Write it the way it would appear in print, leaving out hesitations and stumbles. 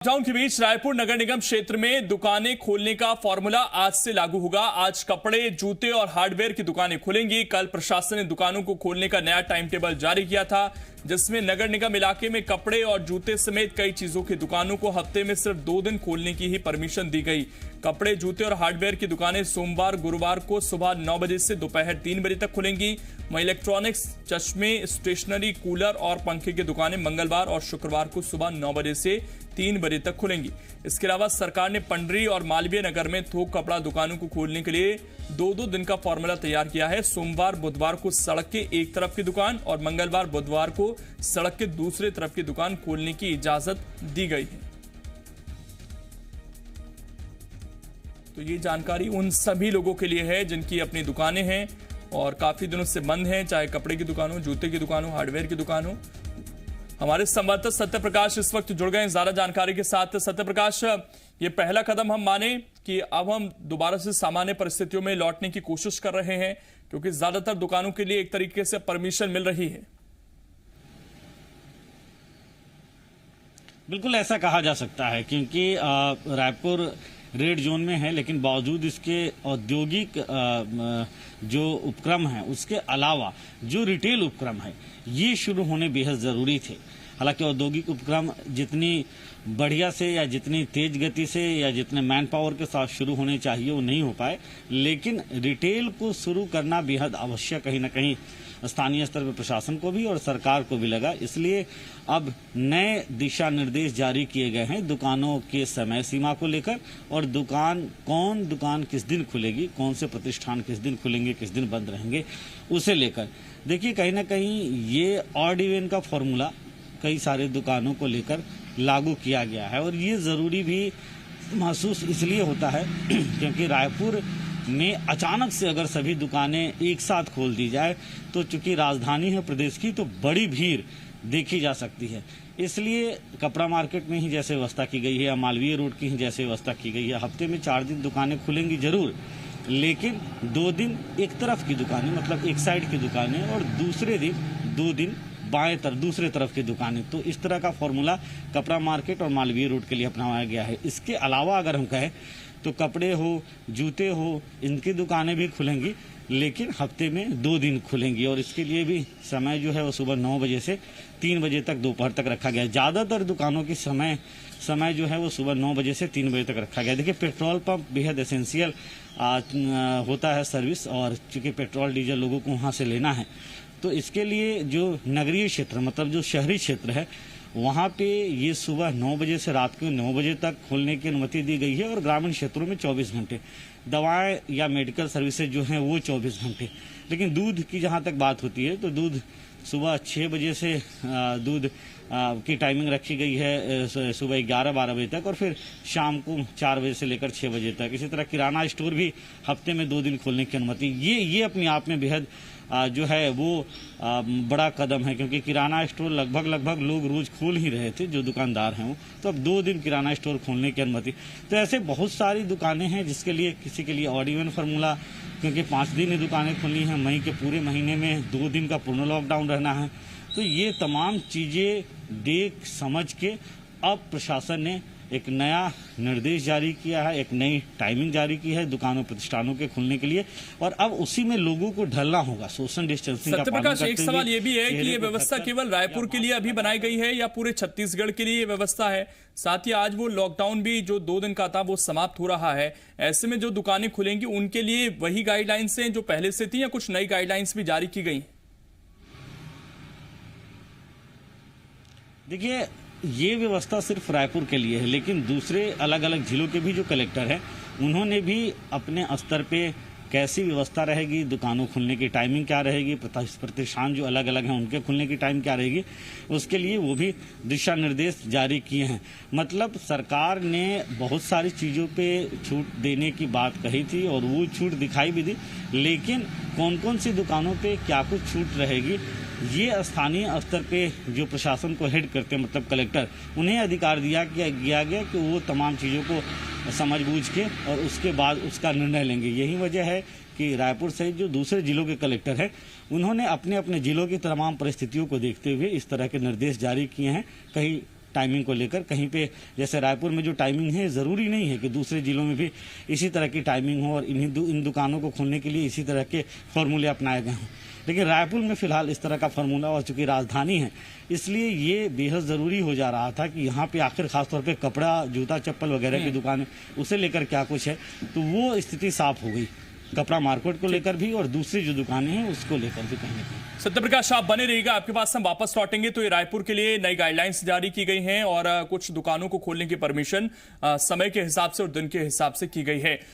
Lockdown के बीच रायपुर नगर निगम क्षेत्र में दुकानें खोलने का फॉर्मूला आज से लागू होगा। आज कपड़े, जूते और हार्डवेयर की दुकानें खुलेंगी। कल प्रशासन ने दुकानों को खोलने का नया टाइम टेबल जारी किया था, जिसमें नगर निगम इलाके में कपड़े और जूते समेत कई चीजों की दुकानों को हफ्ते में सिर्फ 2 दिन खोलने की ही परमिशन दी गई। कपड़े, जूते और हार्डवेयर की दुकानें सोमवार, गुरुवार को सुबह 9 बजे से दोपहर 3 बजे तक खुलेंगी। वहीं इलेक्ट्रॉनिक्स, चश्मे, स्टेशनरी, कूलर और पंखे की दुकानें मंगलवार और शुक्रवार को सुबह 9 बजे से 3 बजे तक खुलेंगी। इसके अलावा सरकार ने पंडरी और मालवीय नगर में थोक कपड़ा दुकानों को खोलने के लिए 2-2 दिन का फॉर्मूला तैयार किया है। सोमवार, बुधवार को सड़क के एक तरफ की दुकान और मंगलवार, बुधवार को सड़क के दूसरे तरफ की दुकान खोलने की इजाजत दी गई है। तो ये जानकारी उन सभी लोगों के लिए है जिनकी अपनी दुकानें हैं और काफी दिनों से बंद हैं, चाहे कपड़े की दुकान हो, जूते की दुकान हो, हार्डवेयर की दुकान हो। हमारे संवाददाता सत्य प्रकाश इस वक्त जुड़ गए हैं ज्यादा जानकारी के साथ। सत्य प्रकाश, ये पहला कदम हम माने कि अब हम दोबारा से सामान्य परिस्थितियों में लौटने की कोशिश कर रहे हैं, क्योंकि ज्यादातर दुकानों के लिए एक तरीके से परमिशन मिल रही है। बिल्कुल ऐसा कहा जा सकता है, क्योंकि रायपुर रेड जोन में है, लेकिन बावजूद इसके औद्योगिक जो उपक्रम है उसके अलावा जो रिटेल उपक्रम है ये शुरू होने बेहद ज़रूरी थे। हालांकि औद्योगिक उपक्रम जितनी बढ़िया से या जितनी तेज गति से या जितने मैन पावर के साथ शुरू होने चाहिए वो नहीं हो पाए, लेकिन रिटेल को शुरू करना बेहद आवश्यक कहीं ना कहीं स्थानीय स्तर पर प्रशासन को भी और सरकार को भी लगा। इसलिए अब नए दिशा निर्देश जारी किए गए हैं दुकानों के समय सीमा को लेकर, और दुकान किस दिन खुलेगी, कौन से प्रतिष्ठान किस दिन खुलेंगे, किस दिन बंद रहेंगे, उसे लेकर देखिए कहीं ना कहीं ये ऑड इवन का फॉर्मूला कई सारे दुकानों को लेकर लागू किया गया है। और ये ज़रूरी भी महसूस इसलिए होता है क्योंकि रायपुर में अचानक से अगर सभी दुकानें एक साथ खोल दी जाए तो चूंकि राजधानी है प्रदेश की, तो बड़ी भीड़ देखी जा सकती है। इसलिए कपड़ा मार्केट में ही जैसे व्यवस्था की गई है या मालवीय रोड की ही जैसे व्यवस्था की गई है, हफ्ते में 4 दिन दुकानें खुलेंगी जरूर, लेकिन 2 दिन एक तरफ की दुकानें, मतलब एक साइड की दुकानें, और दूसरे दिन 2 दिन बाएं तरफ दूसरे तरफ की दुकानें। तो इस तरह का फॉर्मूला कपड़ा मार्केट और मालवीय रोड के लिए अपनाया गया है। इसके अलावा अगर हम कहें तो कपड़े हो, जूते हो, इनकी दुकानें भी खुलेंगी, लेकिन हफ्ते में 2 दिन खुलेंगी। और इसके लिए भी समय जो है वो सुबह 9 बजे से 3 बजे तक दोपहर तक रखा गया है। ज़्यादातर दुकानों की समय जो है वो सुबह 9 बजे से 3 बजे तक रखा गया है। देखिए पेट्रोल पंप बेहद एसेंशियल होता है सर्विस, और चूँकि पेट्रोल डीजल लोगों को वहाँ से लेना है, तो इसके लिए जो नगरीय क्षेत्र मतलब जो शहरी क्षेत्र है वहाँ पे ये सुबह 9 बजे से रात के 9 बजे तक खोलने की अनुमति दी गई है, और ग्रामीण क्षेत्रों में 24 घंटे। दवाएं या मेडिकल सर्विसेज जो हैं वो 24 घंटे। लेकिन दूध की जहाँ तक बात होती है तो दूध सुबह 6 बजे से दूध की टाइमिंग रखी गई है सुबह 11-12 बजे तक, और फिर शाम को 4 बजे से लेकर 6 बजे तक। इसी तरह किराना स्टोर भी हफ्ते में 2 दिन खोलने की अनुमति। ये अपने आप में बेहद जो है वो बड़ा कदम है, क्योंकि किराना स्टोर लगभग लोग रोज खोल ही रहे थे जो दुकानदार हैं वो, तो अब 2 दिन किराना स्टोर खोलने की अनुमति। तो ऐसे बहुत सारी दुकानें हैं जिसके लिए किसी के लिए ऑड इवन फार्मूला, क्योंकि 5 दिन ही दुकानें खुली हैं, मई के पूरे महीने में 2 दिन का पूर्ण लॉकडाउन रहना है। तो ये तमाम चीज़ें देख समझ के अब प्रशासन ने एक नया निर्देश जारी किया है, एक नई टाइमिंग जारी की है दुकानों प्रतिष्ठानों के खुलने के लिए, और अब उसी में लोगों को ढलना होगा। सोशल डिस्टेंसिंग का पालन करते हुए। एक सवाल ये भी है कि ये व्यवस्था केवल रायपुर के लिए अभी बनाई गई है या पूरे छत्तीसगढ़ के लिए ये व्यवस्था है? साथ ही आज वो लॉकडाउन भी जो 2 दिन का था वो समाप्त हो रहा है, ऐसे में जो दुकानें खुलेंगी उनके लिए वही गाइडलाइंस हैं जो पहले से थी या कुछ नई गाइडलाइंस भी जारी की गई? देखिए ये व्यवस्था सिर्फ रायपुर के लिए है, लेकिन दूसरे अलग अलग जिलों के भी जो कलेक्टर हैं उन्होंने भी अपने स्तर पे कैसी व्यवस्था रहेगी, दुकानों खुलने की टाइमिंग क्या रहेगी, प्रतिष्ठान जो अलग अलग हैं उनके खुलने की टाइम क्या रहेगी, उसके लिए वो भी दिशा निर्देश जारी किए हैं। मतलब सरकार ने बहुत सारी चीज़ों पे छूट देने की बात कही थी और वो छूट दिखाई भी दी, लेकिन कौन कौन सी दुकानों पे क्या कुछ छूट रहेगी ये स्थानीय स्तर पे जो प्रशासन को हेड करते हैं मतलब कलेक्टर, उन्हें अधिकार दिया गया कि वो तमाम चीज़ों को समझ बूझ के और उसके बाद उसका निर्णय लेंगे। यही वजह है कि रायपुर सहित जो दूसरे जिलों के कलेक्टर हैं उन्होंने अपने अपने जिलों की तमाम परिस्थितियों को देखते हुए इस तरह के निर्देश जारी किए हैं। कहीं टाइमिंग को लेकर। कहीं पे जैसे रायपुर में जो टाइमिंग है, ज़रूरी नहीं है कि दूसरे जिलों में भी इसी तरह की टाइमिंग हो और इन दुकानों को खोलने के लिए इसी तरह के फॉर्मूले अपनाए गए हों। लेकिन रायपुर में फिलहाल इस तरह का फार्मूला, और चूंकि राजधानी है इसलिए ये बेहद ज़रूरी हो जा रहा था कि यहाँ पे आखिर खासतौर पे कपड़ा, जूता, चप्पल वगैरह की दुकानें, उसे लेकर क्या कुछ है, तो वो स्थिति साफ हो गई कपड़ा मार्केट को लेकर भी और दूसरी जो दुकानें हैं उसको लेकर भी कहीं ना कहीं। सत्यप्रकाश, आप बने रहिएगा, आपके पास हम वापस लौटेंगे। तो ये रायपुर के लिए नई गाइडलाइंस जारी की गई हैं और कुछ दुकानों को खोलने की परमिशन समय के हिसाब से और दिन के हिसाब से की गई है।